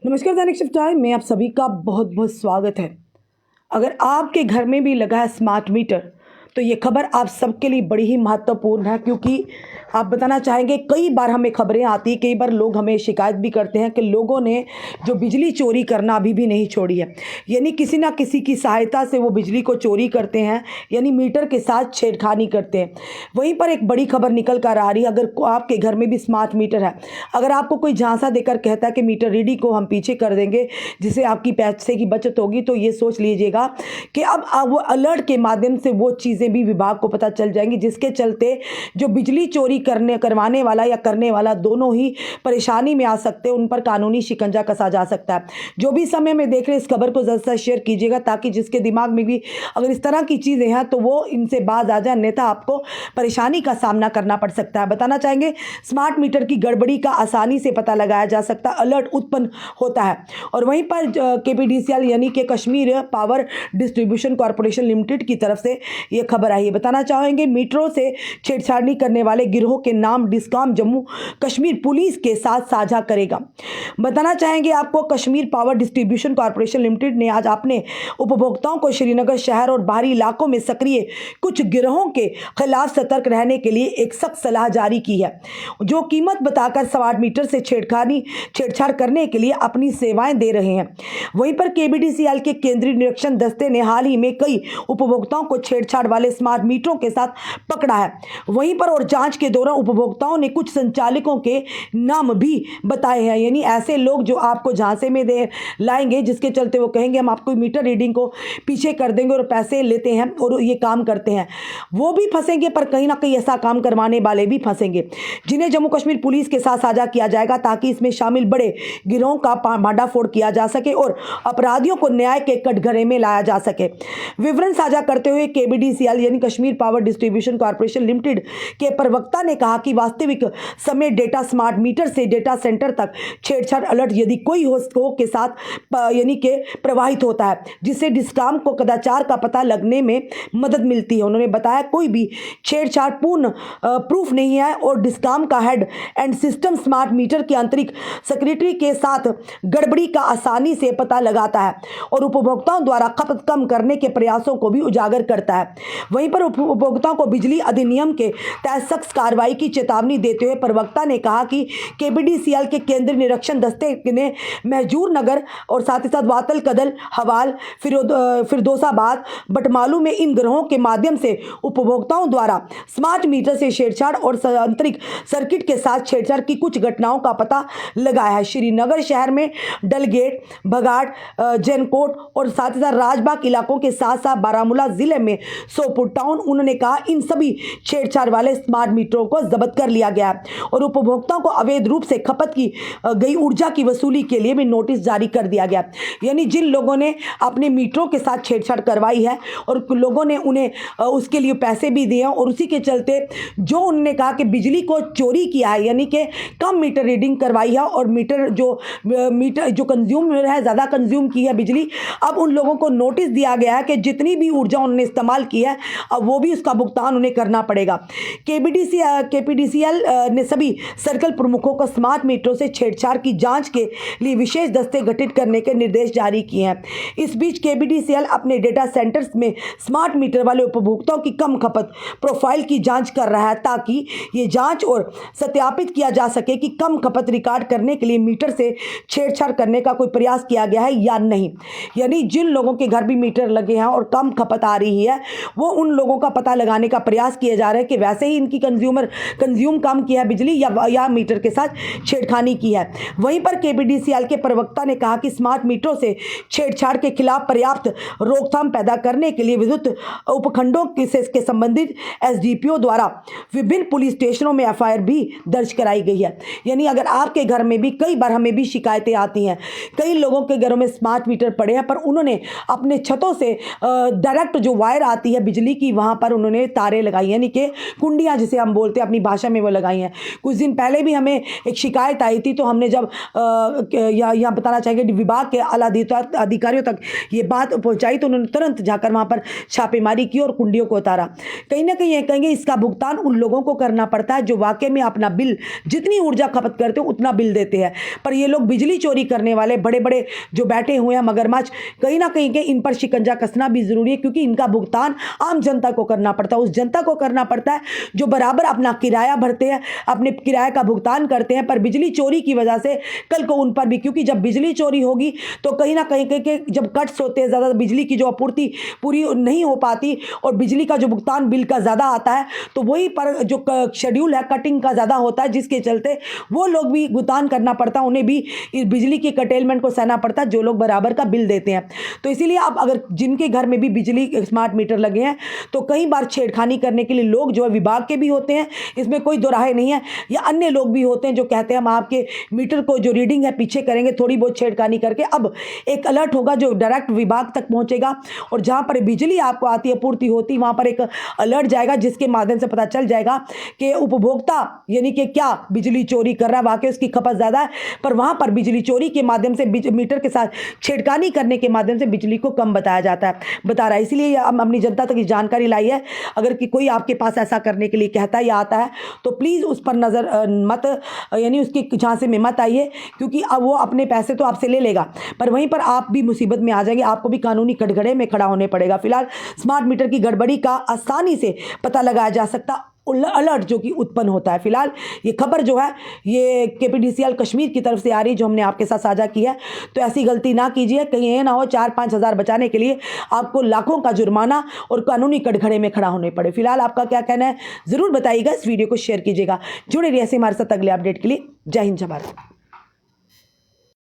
नमस्कार दैनिक shift time में आप सभी का बहुत बहुत स्वागत है। अगर आपके घर में भी लगा है स्मार्ट मीटर तो ये खबर आप सबके लिए बड़ी ही महत्वपूर्ण है, क्योंकि आप बताना चाहेंगे कई बार हमें खबरें आती, कई बार लोग हमें शिकायत भी करते हैं कि लोगों ने जो बिजली चोरी करना अभी भी नहीं छोड़ी है, यानी किसी ना किसी की सहायता से वो बिजली को चोरी करते हैं, यानी मीटर के साथ छेड़खानी करते हैं। वहीं पर एक बड़ी खबर निकल कर आ रही है, अगर आपके घर में भी स्मार्ट मीटर है, अगर आपको कोई झांसा देकर कहता है कि मीटर रीडिंग को हम पीछे कर देंगे जिससे आपकी पैसे की बचत होगी, तो ये सोच लीजिएगा कि अब वो अलर्ट के माध्यम से वो चीज़ें भी विभाग को पता चल जाएंगी, जिसके चलते जो बिजली चोरी करवाने वाला या करने वाला दोनों ही परेशानी में आ सकते हैं, उन पर कानूनी शिकंजा कसा जा सकता है। जो भी समय में देख रहे इस खबर को ज़्यादा से शेयर कीजिएगा, ताकि जिसके दिमाग में भी अगर इस तरह की चीज़ें हैं तो वो इनसे बाज आ जाए, अन्यथा आपको परेशानी का सामना करना पड़ सकता है। बताना चाहेंगे स्मार्ट मीटर की गड़बड़ी का आसानी से पता लगाया जा सकता है, अलर्ट उत्पन्न होता है। और वहीं पर KPDCL यानी कि Kashmir power distribution corporation limited की तरफ से ये खबर आई है। बताना चाहेंगे मीटरों से छेड़छाड़ी करने वाले गिरोह के नाम डिस्कॉम जम्मू कश्मीर पुलिस के साथ साझा करेगा। बताना चाहेंगे आपको Kashmir power distribution corporation limited ने आज अपने उपभोक्ताओं को श्रीनगर शहर और बाहरी इलाकों में सक्रिय कुछ गिरोहों के खिलाफ सतर्क रहने के लिए एक सख्त सलाह जारी की है, जो कीमत बताकर स्मार्ट मीटर से छेड़छाड़ करने के लिए अपनी सेवाएं दे रहे हैं। वहीं पर KPDCL के केंद्रीय निरीक्षण दस्ते ने हाल ही में कई उपभोक्ताओं को छेड़छाड़ वाले स्मार्ट मीटरों के साथ पकड़ा है। वहीं पर और जांच के दौरान उपभोक्ताओं ने कुछ संचालकों के नाम भी बताए हैं, यानी ऐसे लोग जो आपको झांसे में दे लाएंगे, जिसके चलते वो कहेंगे हम आपको मीटर रीडिंग को पीछे कर देंगे और पैसे लेते हैं और ये काम करते हैं, वो भी फंसेंगे। पर कहीं ना कहीं ऐसा काम करवाने वाले भी फंसेंगे, जिन्हें जम्मू कश्मीर पुलिस के साथ साझा किया जाएगा, ताकि इसमें शामिल बड़े गिरोहों का भांडाफोड़ किया जा सके और अपराधियों को न्याय के कटघरे में लाया जा सके। विवरण साझा करते हुए KPDCL यानी Kashmir power distribution corporation limited के प्रवक्ता ने कहा कि वास्तविक समय डेटा स्मार्ट मीटर से डेटा सेंटर तक छेड़छाड़ अलर्ट यदि कोई हो के साथ यानी कि प्रवाहित होता है, जिससे डिस्कॉम को कदाचार का पता लगने में मदद मिलती है। उन्होंने बताया कोई भी छेड़छाड़ पूर्ण प्रूफ नहीं है और डिस्कॉम का head and system smart meter के आंतरिक सेक्रेटरी के साथ गड़बड़ी का आसानी से पता लगाता है और उपभोक्ताओं द्वारा खपत कम करने के प्रयासों को भी उजागर करता है। वहीं पर उपभोक्ताओं को बिजली अधिनियम के तहत सख्त कार्रवाई की चेतावनी देते हुए प्रवक्ता ने कहा कि KPDCL के केंद्रीय निरीक्षण दस्ते ने महजूर नगर और साथ ही साथ वातल कदल हवाल फिरदौसाबाद बटमालू में इन गिरोहों के माध्यम से उपभोक्ताओं द्वारा स्मार्ट मीटर से छेड़छाड़ और आंतरिक सर्किट के साथ छेड़छाड़ की कुछ घटनाओं का पता लगाया है। श्रीनगर शहर में डलगेट बघाट जैनकोट और साथ ही साथ राजबाग इलाकों के साथ साथ बारामूला जिले में सोपुर टाउन, उन्होंने कहा इन सभी छेड़छाड़ वाले स्मार्ट मीटरों को जब्त कर लिया गया और उपभोक्ताओं को अवैध रूप से खपत की गई ऊर्जा की वसूली के लिए भी नोटिस जारी कर दिया गया। यानी जिन लोगों ने अपने मीटरों के साथ छेड़छाड़ करवाई है और लोगों ने उन्हें उसके लिए पैसे भी दिए और उसी के चलते जो उन्होंने कहा कि बिजली को चोरी किया है, यानी कि कम मीटर रीडिंग करवाई है और मीटर जो कंज्यूमर है ज़्यादा कंज्यूम की है बिजली, अब उन लोगों को नोटिस दिया गया है कि जितनी भी ऊर्जा उन्होंने इस्तेमाल की है अब वो भी उसका भुगतान उन्हें करना पड़ेगा। KPDCL ने सभी सर्कल प्रमुखों को स्मार्ट मीटरों से छेड़छाड़ की जांच के लिए विशेष दस्ते गठित करने के निर्देश जारी किए हैं। इस बीच KPDCL अपने डेटा सेंटर्स में स्मार्ट मीटर वाले उपभोक्ताओं की कम खपत प्रोफाइल की जांच कर रहा है, ताकि ये जांच और सत्यापित किया जा सके कि कम खपत रिकॉर्ड करने के लिए मीटर से छेड़छाड़ करने का कोई प्रयास किया गया है या नहीं। यानी जिन लोगों के घर भी मीटर लगे हैं और कम खपत आ रही है, वो उन लोगों का पता लगाने का प्रयास किया जा रहा है कि वैसे ही इनकी कंज्यूम कम किया है बिजली या मीटर के साथ छेड़खानी की है। वहीं पर KPDCL के प्रवक्ता ने कहा कि स्मार्ट मीटरों से छेड़छाड़ के खिलाफ पर्याप्त रोकथाम पैदा करने के लिए विद्युत उपखंडों के संबंधित SDPO द्वारा विभिन्न पुलिस स्टेशनों में FIR भी दर्ज कराई गई है। यानी अगर आपके घर में भी कई बार हमें भी शिकायतें आती हैं, कई लोगों के घरों में स्मार्ट मीटर पड़े हैं पर उन्होंने अपने छतों से डायरेक्ट जो वायर आती है बिजली बिजली की वहाँ पर उन्होंने तारें लगाई, यानी कि कुंडियाँ जिसे हम बोलते हैं अपनी भाषा में, वो लगाई हैं। कुछ दिन पहले भी हमें एक शिकायत आई थी, तो हमने जब यहाँ बताना चाहेंगे विभाग के आला अधिकारियों तक ये बात पहुँचाई तो उन्होंने तुरंत जाकर वहाँ पर छापेमारी की और कुंडियों को उतारा। कहीं ना कहीं ये कहेंगे इसका भुगतान उन लोगों को करना पड़ता है जो वाकई में अपना बिल जितनी ऊर्जा खपत करते हो उतना बिल देते हैं। पर ये लोग बिजली चोरी करने वाले बड़े बड़े जो बैठे हुए हैं मगरमच्छ, कहीं ना कहीं के इन पर शिकंजा कसना भी जरूरी है, क्योंकि इनका भुगतान आम जनता को करना पड़ता है। उस जनता को करना पड़ता है जो बराबर अपना किराया भरते हैं, अपने किराए का भुगतान करते हैं। पर बिजली चोरी की वजह से कल को उन पर भी, क्योंकि जब बिजली चोरी होगी तो कहीं ना कहीं के जब कट्स होते हैं, ज़्यादा बिजली की जो आपूर्ति पूरी नहीं हो पाती और बिजली का जो भुगतान बिल का ज़्यादा आता है, तो वही पर जो शेड्यूल है कटिंग का ज़्यादा होता है, जिसके चलते वो लोग भी भुगतान करना पड़ता है, उन्हें भी इस बिजली के कटेलमेंट को सहना पड़ता है जो लोग बराबर का बिल देते हैं। तो इसीलिए अब अगर जिनके घर में भी बिजली स्मार्ट मीटर लगे हैं तो कई बार छेड़खानी करने के लिए लोग जो है विभाग के भी होते हैं, इसमें कोई दो राय नहीं है, या अन्य लोग भी होते हैं जो कहते हैं हम आपके मीटर को जो रीडिंग है पीछे करेंगे, थोड़ी बहुत छेड़खानी करके। अब एक अलर्ट होगा जो डायरेक्ट विभाग तक पहुंचेगा और जहां पर बिजली आपको आती है पूर्ति होती, वहां पर एक अलर्ट जाएगा जिसके माध्यम से पता चल जाएगा कि उपभोक्ता यानी कि क्या बिजली चोरी कर रहा है, वाकई उसकी खपत ज़्यादा है, पर वहां पर बिजली चोरी के माध्यम से मीटर के साथ छेड़खानी करने के माध्यम से बिजली को कम बता रहा है। इसलिए हम अपनी जनता तक जानकारी लाई है। अगर कि कोई आपके पास ऐसा करने के लिए कहता है या आता है तो प्लीज़ उस पर नज़र मत, यानी उसकी झांसे में मत आइए, क्योंकि अब वो अपने पैसे तो आपसे ले लेगा पर वहीं पर आप भी मुसीबत में आ जाएंगे, आपको भी कानूनी कटघरे में खड़ा होने पड़ेगा। फिलहाल स्मार्ट मीटर की गड़बड़ी का आसानी से पता लगाया जा सकता अलर्ट जो कि उत्पन्न होता है। फिलहाल ये खबर जो है ये KPDCL कश्मीर की तरफ से आ रही है जो हमने आपके साथ साझा की है। तो ऐसी गलती ना कीजिए, कहीं ये ना हो 4-5 हज़ार बचाने के लिए आपको लाखों का जुर्माना और कानूनी कटघरे में खड़ा होने पड़े। फिलहाल आपका क्या कहना है ज़रूर बताइएगा, इस वीडियो को शेयर कीजिएगा। जुड़े रहिए ऐसे हमारे साथ अगले अपडेट के लिए। जय हिंद, जय भारत।